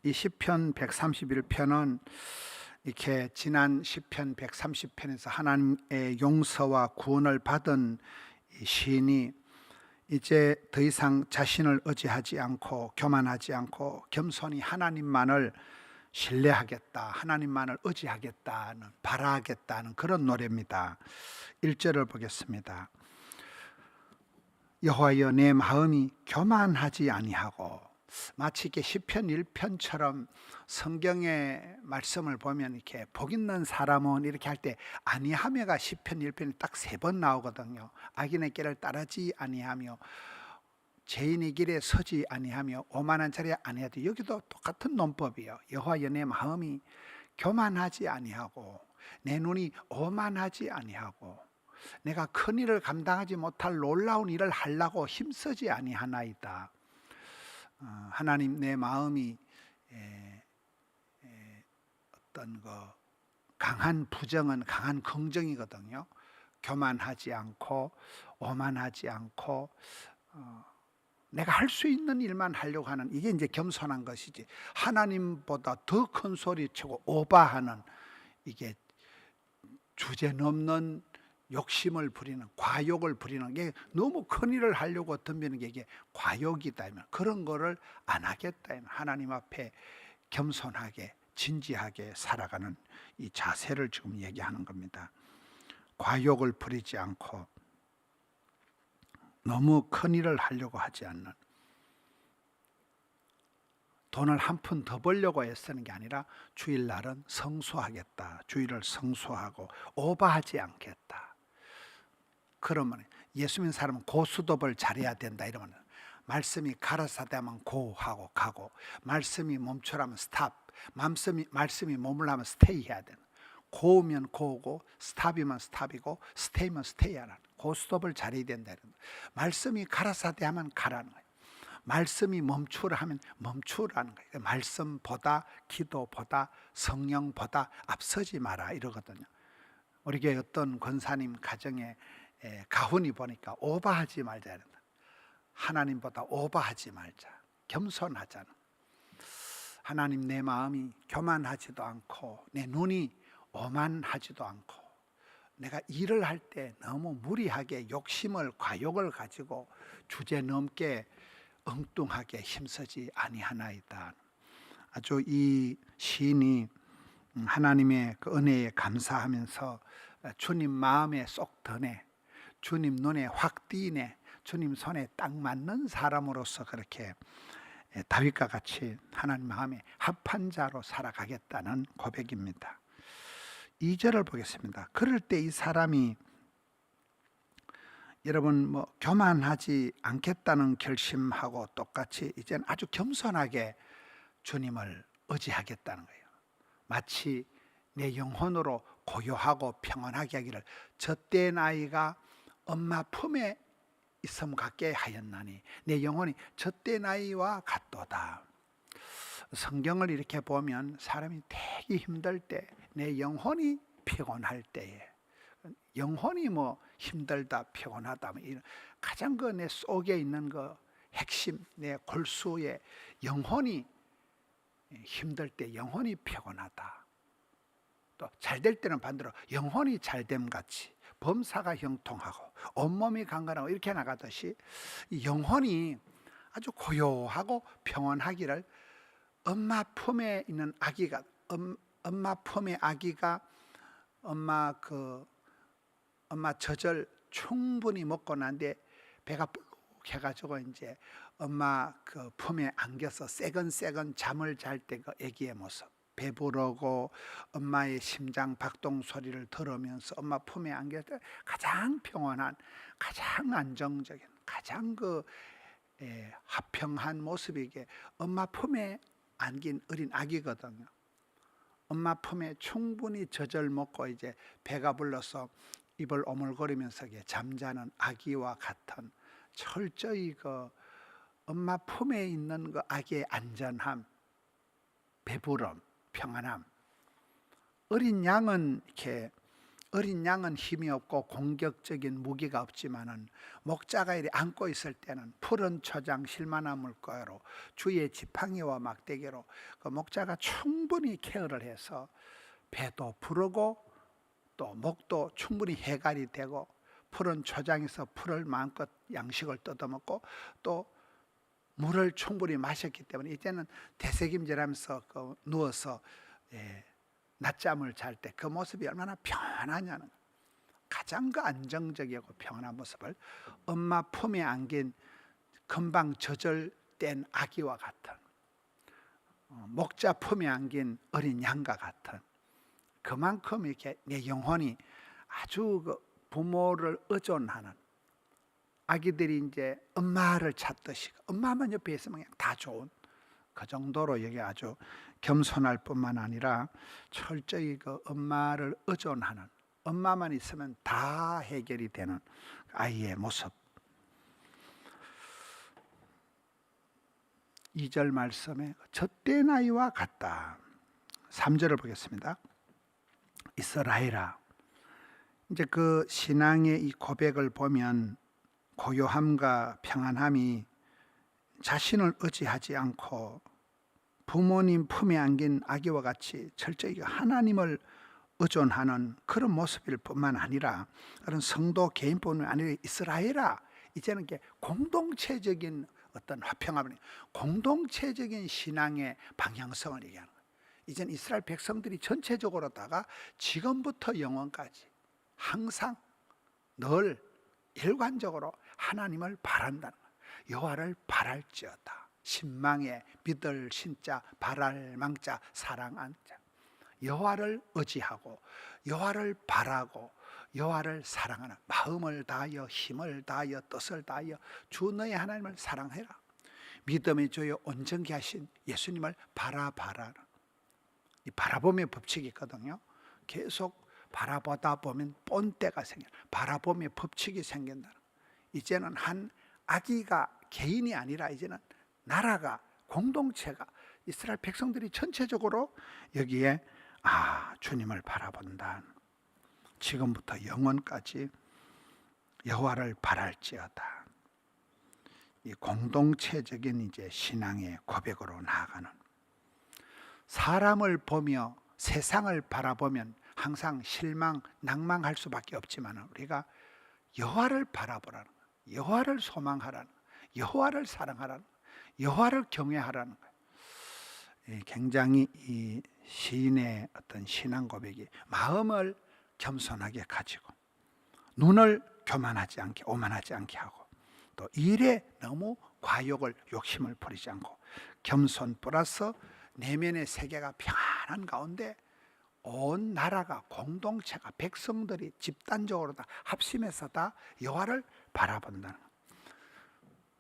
이 시편 131편은 이렇게 지난 시편 130편에서 하나님의 용서와 구원을 받은 이 시인이 이제 더 이상 자신을 의지하지 않고 교만하지 않고 겸손히 하나님만을 신뢰하겠다, 하나님만을 의지하겠다는, 바라겠다는 그런 노래입니다. 1절을 보겠습니다. 여호와여, 내 마음이 교만하지 아니하고. 마치 이렇게 시편 1편처럼 성경의 말씀을 보면 이렇게 복 있는 사람은 이렇게 할 때 아니하며가 시편 1편이 딱 3번 나오거든요. 악인의 길을 따르지 아니하며 죄인의 길에 서지 아니하며 오만한 자리에 아니하되, 여기도 똑같은 논법이에요. 여호와여, 내 마음이 교만하지 아니하고 내 눈이 오만하지 아니하고 내가 큰 일을 감당하지 못할 놀라운 일을 하려고 힘쓰지 아니하나이다. 하나님, 내 마음이 어떤 강한 부정은 강한 긍정이거든요. 교만하지 않고 오만하지 않고 내가 할 수 있는 일만 하려고 하는, 이게 이제 겸손한 것이지, 하나님보다 더 큰 소리치고 오바하는, 이게 주제넘는 욕심을 부리는, 과욕을 부리는 게, 너무 큰 일을 하려고 덤비는 게 이게 과욕이다. 그런 거를 안 하겠다. 하나님 앞에 겸손하게 진지하게 살아가는 이 자세를 지금 얘기하는 겁니다. 과욕을 부리지 않고 너무 큰 일을 하려고 하지 않는, 돈을 한 푼 더 벌려고 애쓰는 게 아니라 주일날은 성수하겠다, 주일을 성수하고 오버하지 않겠다. 그러면 예수 믿는 사람은 고수톱을 잘해야 된다 이러면, 말씀이 가라사대하면 고하고 가고, 말씀이 멈추라면 스탑, 말씀이 머물라면 스테이 해야 되는, 고우면 고우고 스탑이면 스탑이고 스테이면 스테이하라는, 고스톱을 잘해야 된다. 말씀이 가라사대하면 가라는 거예요. 말씀이 멈추라 하면 멈추라는 거예요. 말씀보다 기도보다 성령보다 앞서지 마라 이러거든요. 우리 교회 어떤 권사님 가정에 가훈이 보니까 오버하지 말자 이런다. 하나님보다 오버하지 말자, 겸손하자는. 하나님, 내 마음이 교만하지도 않고 내 눈이 오만하지도 않고 내가 일을 할 때 너무 무리하게 욕심을, 과욕을 가지고 주제넘게 엉뚱하게 힘쓰지 아니하나이다. 아주 이 시인이 하나님의 그 은혜에 감사하면서 주님 마음에 쏙 드네, 주님 눈에 확 띄네, 주님 손에 딱 맞는 사람으로서 그렇게 다윗과 같이 하나님 마음에 합한 자로 살아가겠다는 고백입니다. 2절을 보겠습니다. 그럴 때 이 사람이, 여러분, 교만하지 않겠다는 결심하고 똑같이 이제는 아주 겸손하게 주님을 의지하겠다는 거예요. 마치 내 영혼으로 고요하고 평안하게 하기를, 젖된 아이가 엄마 품에 있음 같게 하였나니 내 영혼이 젖된 아이와 같도다. 성경을 이렇게 보면 사람이 되게 힘들 때, 내 영혼이 피곤할 때에, 영혼이 힘들다 피곤하다 이런 가장 내 속에 있는 핵심, 내 골수에 영혼이 힘들 때, 영혼이 피곤하다. 또 잘 될 때는 반대로 영혼이 잘됨 같이 범사가 형통하고 온몸이 강건하고 이렇게 나가듯이, 이 영혼이 아주 고요하고 평온하기를, 엄마 품에 있는 아기가, 엄마 품의 아기가 엄마 젖을 충분히 먹고 난데 배가 불룩해가지고 이제 엄마 품에 안겨서 새근새근 잠을 잘 때 그 아기의 모습, 배부르고 엄마의 심장 박동 소리를 들으면서 엄마 품에 안겼을 때 가장 평온한, 가장 안정적인, 가장 화평한 모습이 이게 엄마 품에 안긴 어린 아기거든요. 엄마 품에 충분히 젖을 먹고 이제 배가 불러서 입을 오물거리면서 잠자는 아기와 같은, 철저히 엄마 품에 있는 아기의 안전함, 배부름, 평안함. 어린 양은 이렇게 어린 양은 힘이 없고 공격적인 무기가 없지만은 목자가 이리 안고 있을 때는 푸른 초장 실만한 물가로 주의 지팡이와 막대기로 그 목자가 충분히 케어를 해서 배도 부르고 또 목도 충분히 해갈이 되고 푸른 초장에서 풀을 마음껏 양식을 뜯어먹고 또 물을 충분히 마셨기 때문에 이제는 되새김질하면서 누워서 낮잠을 잘 때 그 모습이 얼마나 편하냐는, 가장 그 안정적이고 평안한 모습을 엄마 품에 안긴 금방 저절된 아기와 같은, 목자 품에 안긴 어린 양과 같은, 그만큼 이렇게 내 영혼이 아주 그 부모를 의존하는, 아기들이 이제 엄마를 찾듯이 엄마만 옆에 있으면 그냥 다 좋은 그 정도로 여기 아주 겸손할 뿐만 아니라 철저히 그 엄마를 의존하는, 엄마만 있으면 다 해결이 되는 아이의 모습. 2절 말씀에 젖된 아이와 같다. 3절을 보겠습니다. 이스라엘아. 이제 그 신앙의 이 고백을 보면 고요함과 평안함이 자신을 의지하지 않고 부모님 품에 안긴 아기와 같이 철저히 하나님을 의존하는 그런 모습일 뿐만 아니라, 그런 성도 개인뿐만 아니라 이스라엘아, 이제는 이게 공동체적인 어떤 화평함을, 공동체적인 신앙의 방향성을 얘기하는 거예요. 이제는 이스라엘 백성들이 전체적으로다가 지금부터 영원까지 항상 늘 일관적으로 하나님을 바란다는 거예요. 여호와를 바랄지어다. 신망에 믿을 신자, 바랄 망자, 사랑한 자. 여호와를 의지하고 여호와를 바라고 여호와를 사랑하는 마음을 다하여 힘을 다하여 뜻을 다하여 주 너의 하나님을 사랑해라. 믿음의 주여 온전케 하신 예수님을 바라봐라. 이 바라봄의 법칙이 있거든요. 계속 바라보다 보면 본때가 생겨요. 바라봄의 법칙이 생긴다. 이제는 한 아기가 개인이 아니라 이제는 나라가, 공동체가, 이스라엘 백성들이 전체적으로 여기에 주님을 바라본다. 지금부터 영원까지 여호와를 바랄지어다. 이 공동체적인 이제 신앙의 고백으로 나아가는, 사람을 보며 세상을 바라보면 항상 실망, 낭망할 수밖에 없지만 우리가 여호와를 바라보라는 거예요. 여호와를 소망하라는 거예요. 여호와를 사랑하라는 거예요. 여호와를 경외하라는 거예요. 굉장히 이 시인의 어떤 신앙 고백이 마음을 겸손하게 가지고 눈을 교만하지 않게, 오만하지 않게 하고 또 일에 너무 과욕을, 욕심을 부리지 않고 겸손 플러스 내면의 세계가 평안한 가운데 온 나라가, 공동체가, 백성들이 집단적으로 다 합심해서 다 여호와를 바라본다는 거예요.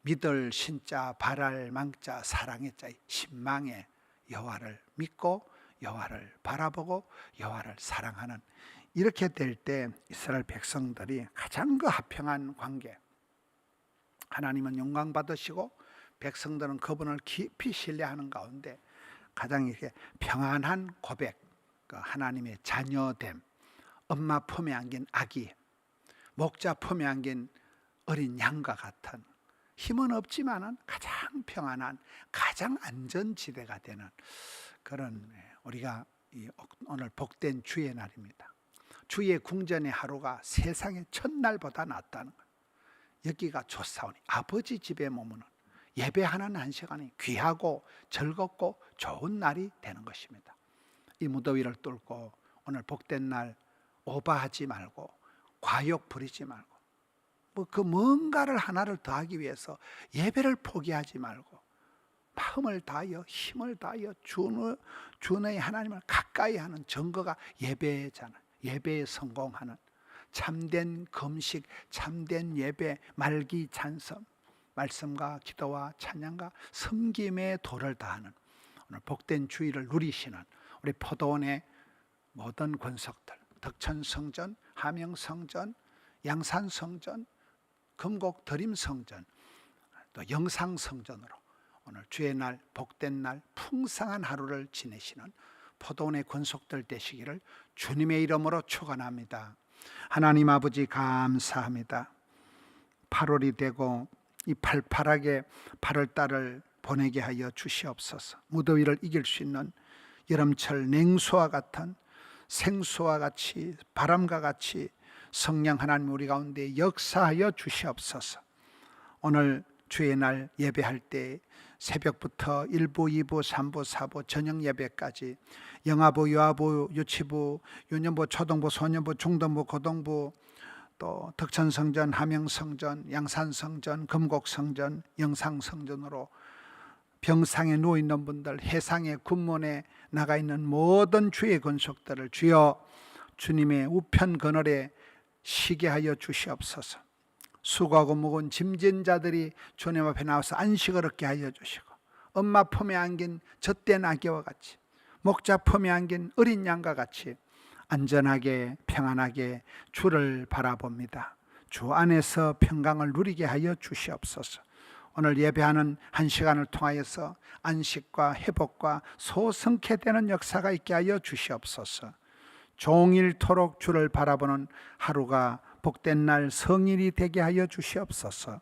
믿을 신자, 바랄 망자, 사랑의 자, 신망의 여호와를 믿고 여호와를 바라보고 여호와를 사랑하는, 이렇게 될 때 이스라엘 백성들이 가장 그 화평한 관계, 하나님은 영광 받으시고 백성들은 그분을 깊이 신뢰하는 가운데 가장 이렇게 평안한 고백, 그 하나님의 자녀됨, 엄마 품에 안긴 아기, 목자 품에 안긴 어린 양과 같은, 힘은 없지만은 가장 평안한, 가장 안전지대가 되는 그런, 우리가 오늘 복된 주의 날입니다. 주의 궁전의 하루가 세상의 첫날보다 낫다는 것. 여기가 좋사오니 아버지 집에 머무는 예배하는 한 시간이 귀하고 즐겁고 좋은 날이 되는 것입니다. 이 무더위를 뚫고 오늘 복된 날 오버하지 말고 과욕 부리지 말고 그 뭔가를 하나를 더하기 위해서 예배를 포기하지 말고 마음을 다하여 힘을 다하여 주의 하나님을 가까이 하는 증거가 예배잖아요. 예배에 성공하는 참된 금식, 참된 예배, 말기 찬성, 말씀과 기도와 찬양과 섬김의 도를 다하는 오늘 복된 주일을 누리시는 우리 포도원의 모든 권속들, 덕천성전, 함영성전, 양산성전, 금곡 드림성전, 또 영상성전으로 오늘 주의 날, 복된 날, 풍성한 하루를 지내시는 포도원의 권속들 되시기를 주님의 이름으로 축원합니다. 하나님 아버지 감사합니다. 8월이 되고 이 팔팔하게 8월달을 보내게 하여 주시옵소서. 무더위를 이길 수 있는 여름철 냉수와 같은 생수와 같이 바람과 같이 성령 하나님 우리 가운데 역사하여 주시옵소서. 오늘 주의 날 예배할 때 새벽부터 1부, 2부, 3부, 4부 저녁 예배까지 영아부, 유아부, 유치부, 유년부, 초등부, 소년부, 중등부, 고등부, 또 덕천성전, 함영성전, 양산성전, 금곡성전, 영상성전으로 병상에 누워있는 분들, 해상에 군문에 나가 있는 모든 주의 권속들을 주여 주님의 우편 그늘에 쉬게 하여 주시옵소서. 수고하고 무거운 짐진 자들이 주님 앞에 나와서 안식을 얻게 하여 주시고, 엄마 품에 안긴 젖된 아기와 같이, 목자 품에 안긴 어린 양과 같이 안전하게 평안하게 주를 바라봅니다. 주 안에서 평강을 누리게 하여 주시옵소서. 오늘 예배하는 한 시간을 통하여서 안식과 회복과 소성케 되는 역사가 있게 하여 주시옵소서. 종일토록 주를 바라보는 하루가 복된 날 성일이 되게 하여 주시옵소서.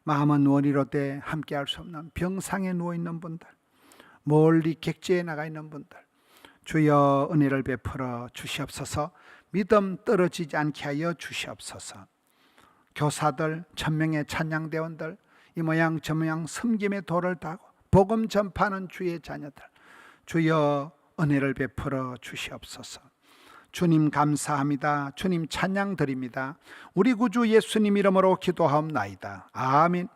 마음은 원이로되 함께할 수 없는 병상에 누워있는 분들, 멀리 객지에 나가 있는 분들, 주여 은혜를 베풀어 주시옵소서. 믿음 떨어지지 않게 하여 주시옵소서. 교사들, 천명의 찬양대원들, 이 모양 저 모양 섬김의 도를 다하고 복음 전파하는 주의 자녀들, 주여 은혜를 베풀어 주시옵소서. 주님 감사합니다. 주님 찬양 드립니다. 우리 구주 예수님 이름으로 기도하옵나이다. 아멘.